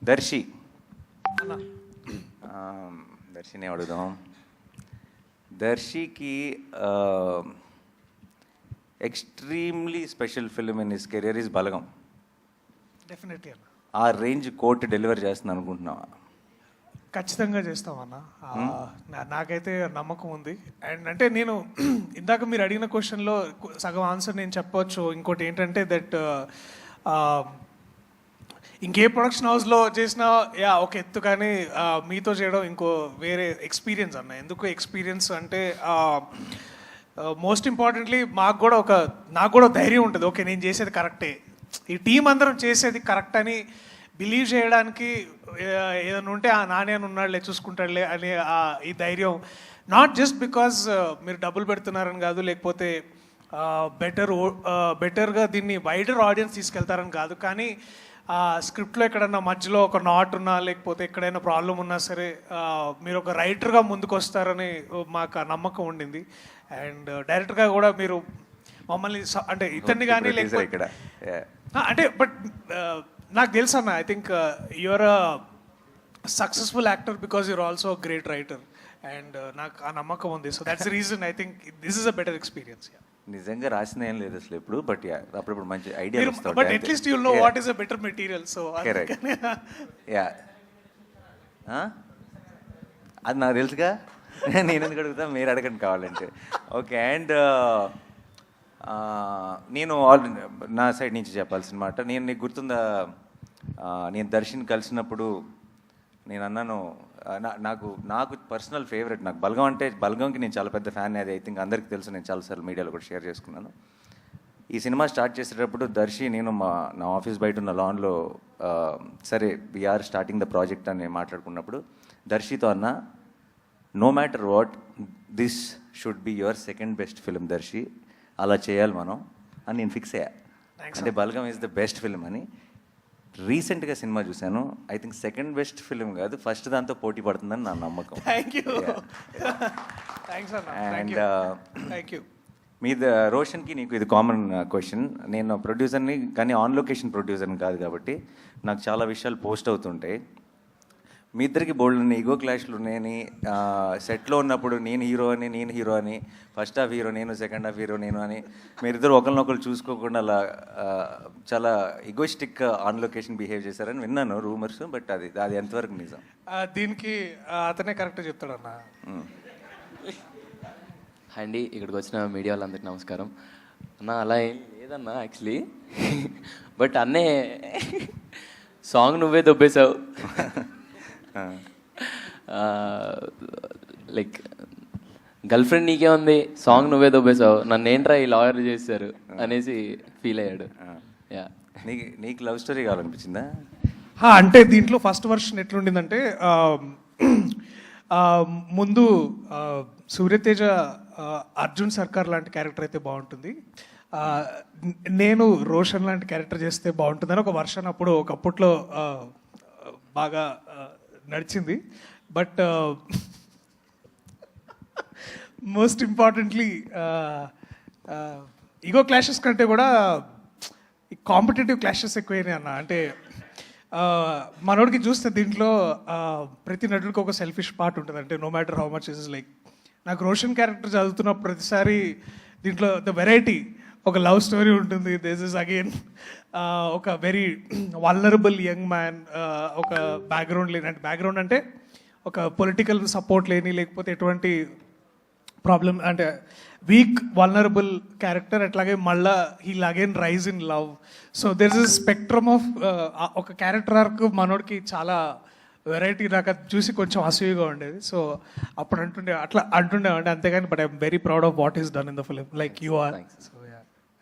దర్శి దర్శిని అడుగుదాం. దర్శికి extremely special film in his career is Balagam. Definitely అన్న. ఆ రేంజ్ కోట్ డెలివర్ చేస్తుంది అనుకుంటున్నావా? ఖచ్చితంగా చేస్తామన్న. నాకైతే నమ్మకం ఉంది. అండ్ అంటే నేను ఇందాక మీరు అడిగిన క్వశ్చన్లో సగం ఆన్సర్ నేను చెప్పవచ్చు. ఇంకోటి ఏంటంటే దట్ ఇంకే ప్రొడక్షన్ హౌస్లో చేసినా ఒక ఎత్తు, కానీ మీతో చేయడం ఇంకో వేరే ఎక్స్పీరియన్స్ అన్న. ఎందుకు ఎక్స్పీరియన్స్ అంటే మోస్ట్ ఇంపార్టెంట్లీ నాకు కూడా ధైర్యం ఉంటుంది. ఓకే, నేను చేసేది కరెక్టే, ఈ టీం అందరం చేసేది కరెక్ట్ అని బిలీవ్ చేయడానికి ఏదైనా ఉంటే ఆ నాణ్యాన్ని ఉన్నాడులే, చూసుకుంటాడులే అనే ఈ ధైర్యం. నాట్ జస్ట్ బికాజ్ మీరు డబ్బులు పెడుతున్నారని కాదు, లేకపోతే బెటర్గా దీన్ని వైడర్ ఆడియన్స్ తీసుకెళ్తారని కాదు, కానీ స్క్రిప్ట్లో ఎక్కడన్నా మధ్యలో ఒక నాట్ ఉన్నా, లేకపోతే ఎక్కడైనా ప్రాబ్లం ఉన్నా సరే మీరు ఒక రైటర్గా ముందుకు వస్తారని మాకు ఆ నమ్మకం ఉండింది. అండ్ డైరెక్టర్గా కూడా మీరు మమ్మల్ని అంటే ఇతన్ని కానీ లేకపోతే అంటే బట్ నాకు తెలుసు అన్న, I think your a successful actor because you're also great writer. And నాకు ఆ నమ్మకం ఉంది. So that's reason I think this is a better experience. నిజంగా రాసిన ఏం లేదు అసలు ఎప్పుడు, బట్ అప్పుడప్పుడు మంచి idea. But at least you know what is a better material. So yeah, అది నాకు తెలుసుగా, నేను ఎందుకు అడుగుతా, మీరు అడగండి కావాలంటే. ఓకే, అండ్ నేను నా సైడ్ నుంచి చెప్పాల్సిన మాట, నేను నీకు గుర్తుందా, నేను దర్శన్ కలిసినప్పుడు నేను అన్నాను, నాకు పర్సనల్ ఫేవరెట్, నాకు బలగం అంటే, బలగంకి నేను చాలా పెద్ద ఫ్యాన్. అది ఐ థింక్ అందరికీ తెలుసు, నేను చాలాసార్లు మీడియాలో కూడా షేర్ చేసుకున్నాను. ఈ సినిమా స్టార్ట్ చేసేటప్పుడు దర్శి నేను నా ఆఫీస్ బయట ఉన్న లాన్లో సరే వీఆర్ స్టార్టింగ్ ద ప్రాజెక్ట్ అని మాట్లాడుకున్నప్పుడు దర్శితో అన్న, no matter what, this should be your second best film Darshi, అలా చేయాలి మనం అని నేను ఫిక్స్ అయ్యా. అంటే Balagam is the best film అని. రీసెంట్గా సినిమా చూశాను, I think second best film కాదు, ఫస్ట్ దాంతో పోటీ పడుతుందని నా నమ్మకం. అండ్ మీద రోషన్కి నీకు ఇది కామన్ క్వశ్చన్. నేను ప్రొడ్యూసర్ని, కానీ ఆన్ లొకేషన్ ప్రొడ్యూసర్ని కాదు, కాబట్టి నాకు చాలా విషయాలు పోస్ట్ అవుతుంటాయి. మీ ఇద్దరికి బోల్డ్ ఈగో క్లాష్లు ఉన్నాయని, సెట్లో ఉన్నప్పుడు నేను హీరో అని, ఫస్ట్ హాఫ్ హీరో నేను, సెకండ్ హాఫ్ హీరో నేను అని మీరిద్దరు ఒకరినొకరు చూసుకోకుండా అలా చాలా ఈగోయిస్టిక్ ఆన్ లొకేషన్ బిహేవ్ చేశారని విన్నాను రూమర్స్, బట్ అది ఎంతవరకు నిజం? దీనికి అతనే కరెక్ట్ చెప్తాడన్న. అండి, ఇక్కడికి వచ్చిన మీడియా వాళ్ళందరికీ నమస్కారం అన్న. అలా ఏం లేదన్నా యాక్చువల్లీ, బట్ అన్నే సాంగ్ నువ్వే దొబ్బేశావు. లైక్ గర్ల్ ఫ్రెండ్ నీకే ఉంది, సాంగ్ నువ్వే దొబ్బేశావు, నన్ను ఏంట్రా ఈ లాయర్ చేశారు అనేసి ఫీల్ అయ్యాడు. యా, నీకు లవ్ స్టోరీ కావాలనిపించిందా? అంటే దీంట్లో ఫస్ట్ వర్షన్ ఎట్లుండిందంటే, ముందు సూర్యతేజ అర్జున్ సర్కార్ లాంటి క్యారెక్టర్ అయితే బాగుంటుంది, నేను రోషన్ లాంటి క్యారెక్టర్ చేస్తే బాగుంటుందని ఒక వర్షన్ అప్పుడు ఒకప్పట్లో బాగా నడిచింది. But most importantly ego clashes కంటే కూడా కాంపిటేటివ్ క్లాషెస్ ఎక్కువైనాయి అన్న. అంటే మనోడికి చూస్తే దీంట్లో ప్రతి నటుడికి ఒక సెల్ఫిష్ పార్ట్ ఉంటుంది. అంటే no matter how much is like, నాకు రోషన్ క్యారెక్టర్ చదువుతున్న ప్రతిసారి దీంట్లో ద వెరైటీ, ఒక లవ్ స్టోరీ ఉంటుంది, దిస్ ఇస్ అగైన్ ఒక వెరీ వల్నరబుల్ యంగ్ మ్యాన్, ఒక బ్యాక్గ్రౌండ్ లేని, అంటే బ్యాక్గ్రౌండ్ అంటే ఒక పొలిటికల్ సపోర్ట్ లేని, లేకపోతే ఎటువంటి ప్రాబ్లమ్, అంటే వీక్ వల్నరబుల్ క్యారెక్టర్. అట్లాగే మళ్ళా heal again rise in love. So there is spectrum of ఒక క్యారెక్టర్ ఆర్క్ మనోడికి చాలా వెరైటీ. నాకు అది చూసి కొంచెం అసూయగా ఉండేది. సో అప్పుడు అట్లా అంటుండేవండి, అంతేగాని but I'm very proud of what is done in the film, like you are.